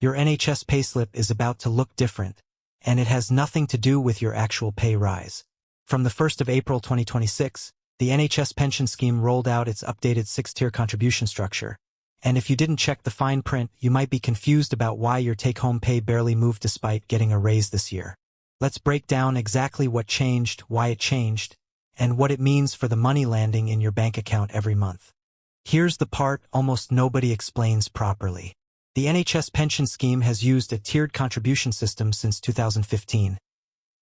Your NHS payslip is about to look different, and it has nothing to do with your actual pay rise. From the 1st of April 2026, the NHS pension scheme rolled out its updated 6-tier contribution structure. And if you didn't check the fine print, you might be confused about why your take-home pay barely moved despite getting a raise this year. Let's break down exactly what changed, why it changed, and what it means for the money landing in your bank account every month. Here's the part almost nobody explains properly. The NHS pension scheme has used a tiered contribution system since 2015,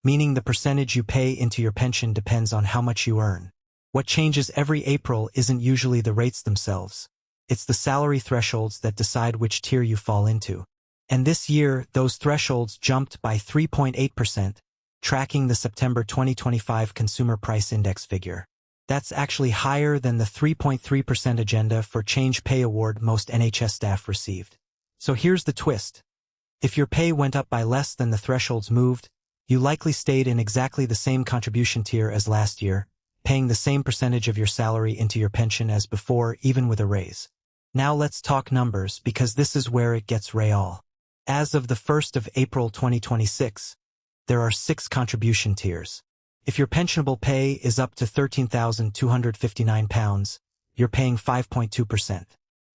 meaning the percentage you pay into your pension depends on how much you earn. What changes every April isn't usually the rates themselves. It's the salary thresholds that decide which tier you fall into. And this year, those thresholds jumped by 3.8%, tracking the September 2025 Consumer Price Index figure. That's actually higher than the 3.3% Agenda for Change Pay Award most NHS staff received. So here's the twist. If your pay went up by less than the thresholds moved, you likely stayed in exactly the same contribution tier as last year, paying the same percentage of your salary into your pension as before, even with a raise. Now let's talk numbers, because this is where it gets real. As of the 1st of April 2026, there are 6 contribution tiers. If your pensionable pay is up to £13,259, you're paying 5.2%.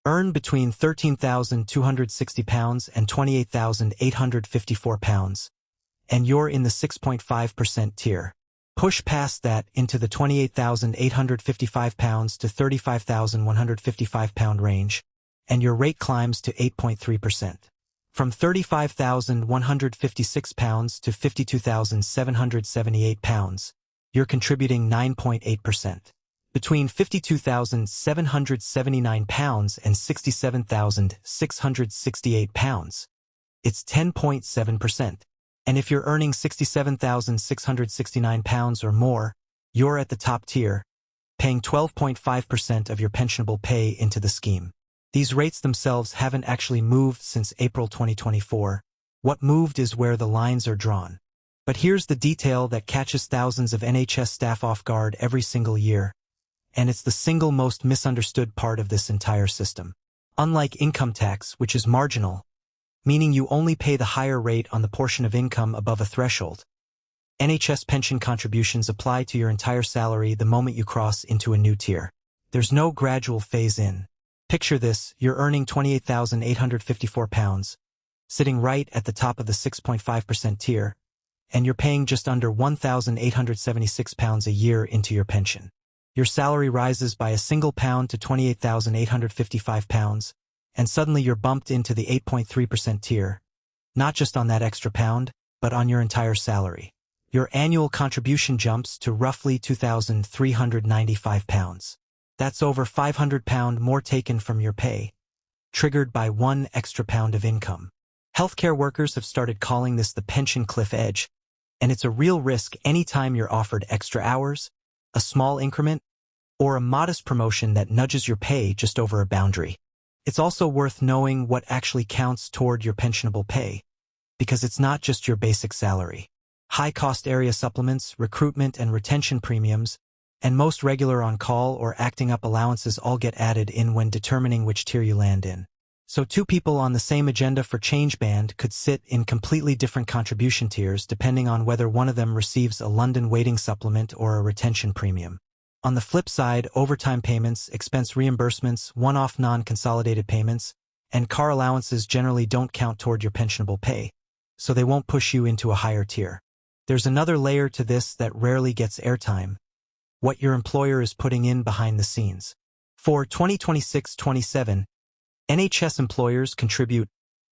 Earn between £13,260 and £28,854, and you're in the 6.5% tier. Push past that into the £28,855 to £35,155 range, and your rate climbs to 8.3%. From £35,156 to £52,778, you're contributing 9.8%. Between £52,779 and £67,668, it's 10.7%. And if you're earning £67,669 or more, you're at the top tier, paying 12.5% of your pensionable pay into the scheme. These rates themselves haven't actually moved since April 2024. What moved is where the lines are drawn. But here's the detail that catches thousands of NHS staff off guard every single year. And it's the single most misunderstood part of this entire system. Unlike income tax, which is marginal, meaning you only pay the higher rate on the portion of income above a threshold, NHS pension contributions apply to your entire salary the moment you cross into a new tier. There's no gradual phase-in. Picture this, you're earning £28,854, sitting right at the top of the 6.5% tier, and you're paying just under £1,876 a year into your pension. Your salary rises by a single pound to £28,855, and suddenly you're bumped into the 8.3% tier, not just on that extra pound, but on your entire salary. Your annual contribution jumps to roughly £2,395. That's over £500 more taken from your pay, triggered by one extra pound of income. Healthcare workers have started calling this the pension cliff edge, and it's a real risk anytime you're offered extra hours, a small increment, or a modest promotion that nudges your pay just over a boundary. It's also worth knowing what actually counts toward your pensionable pay, because it's not just your basic salary. High-cost area supplements, recruitment and retention premiums, and most regular on-call or acting-up allowances all get added in when determining which tier you land in. So 2 people on the same agenda for change band could sit in completely different contribution tiers depending on whether one of them receives a London waiting supplement or a retention premium. On the flip side, overtime payments, expense reimbursements, one-off non-consolidated payments, and car allowances generally don't count toward your pensionable pay, so they won't push you into a higher tier. There's another layer to this that rarely gets airtime: what your employer is putting in behind the scenes. For 2026-27, NHS employers contribute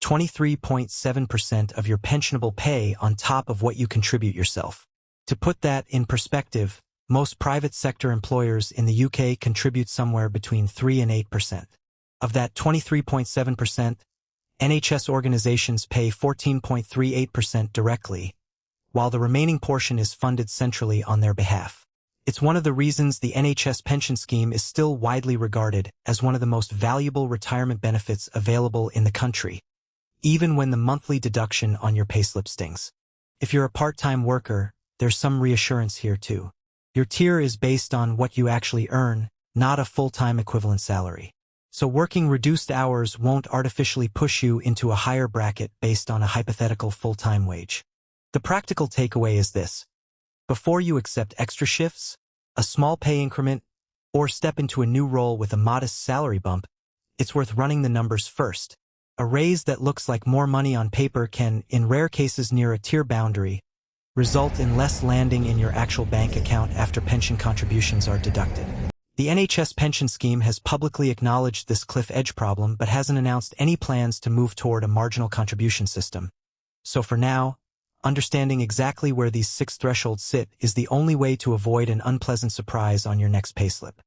23.7% of your pensionable pay on top of what you contribute yourself. To put that in perspective, most private sector employers in the UK contribute somewhere between 3 and 8%. Of that 23.7%, NHS organizations pay 14.38% directly, while the remaining portion is funded centrally on their behalf. It's one of the reasons the NHS pension scheme is still widely regarded as one of the most valuable retirement benefits available in the country, even when the monthly deduction on your payslip stings. If you're a part-time worker, there's some reassurance here too. Your tier is based on what you actually earn, not a full-time equivalent salary. So working reduced hours won't artificially push you into a higher bracket based on a hypothetical full-time wage. The practical takeaway is this. Before you accept extra shifts, a small pay increment, or step into a new role with a modest salary bump, it's worth running the numbers first. A raise that looks like more money on paper can, in rare cases near a tier boundary, result in less landing in your actual bank account after pension contributions are deducted. The NHS pension scheme has publicly acknowledged this cliff edge problem but hasn't announced any plans to move toward a marginal contribution system. So for now, understanding exactly where these 6 thresholds sit is the only way to avoid an unpleasant surprise on your next payslip.